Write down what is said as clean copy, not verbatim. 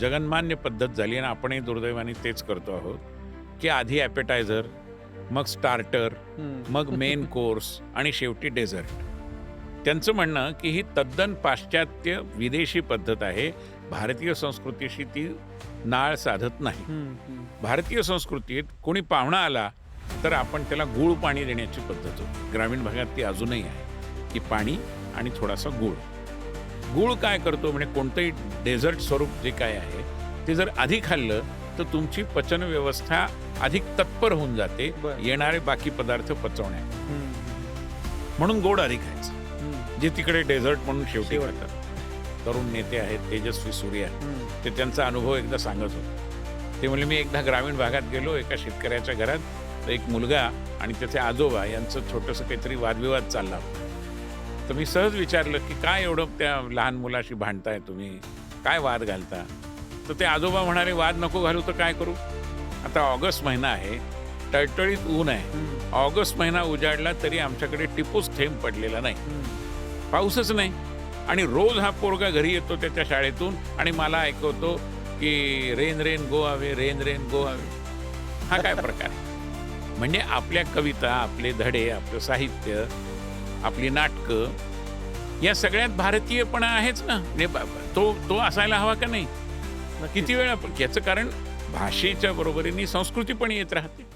जगन्मान्य पद्धत झाली आणि आपणही दुर्दैवाने तेच करतो आहोत, की आधी ॲपेटायझर, मग स्टार्टर, मग मेन कोर्स आणि शेवटी डेझर्ट. त्यांचं म्हणणं की ही तद्दन पाश्चात्य विदेशी पद्धत आहे. भारतीय संस्कृतीशी ती नाळ साधत नाही. भारतीय संस्कृतीत कोणी पाहुणा आला तर आपण त्याला गूळ पाणी देण्याची पद्धत होती. ग्रामीण भागात ती अजूनही आहे, की पाणी आणि थोडासा गूळ. गूळ काय करतो म्हणजे कोणतंही डेझर्ट स्वरूप जे काय आहे ते जर आधी खाल्लं तर तुमची पचन व्यवस्था अधिक तत्पर होऊन जाते येणारे बाकी पदार्थ पचवण्यात. म्हणून गोड आधी खायचं, जे तिकडे डेझर्ट म्हणून शेवटी खातात. तरुण नेते आहेत तेजस्वी सूर्या, ते त्यांचा अनुभव एकदा सांगत होते. ते म्हणले मी एकदा ग्रामीण भागात गेलो, एका शेतकऱ्याच्या घरात. तर एक मुलगा आणि त्याचे आजोबा यांचं छोटंसं काहीतरी वादविवाद चालला होता. तर मी सहज विचारलं की काय एवढं त्या लहान मुलाशी भांडताय तुम्ही, काय वाद घालता? तर ते आजोबा म्हणाले वाद नको घालू तर काय करू? आता ऑगस्ट महिना आहे, टळटळीत ऊन आहे. ऑगस्ट महिना उजाडला तरी आमच्याकडे टिपूस थेंब पडलेला नाही, पाऊसच नाही. आणि रोज हा पोरगा घरी येतो त्याच्या शाळेतून आणि मला ऐकवतो की rain rain go away, rain rain go away. हा काय प्रकार आहे? म्हणजे आपल्या कविता, आपले धडे, आपलं साहित्य, आपली नाटकं या सगळ्यात भारतीयपणा आहेच ना. तो असायला हवा का नाही? किती वेळा? याचं कारण भाषेच्या बरोबरीने संस्कृती पण येत राहते.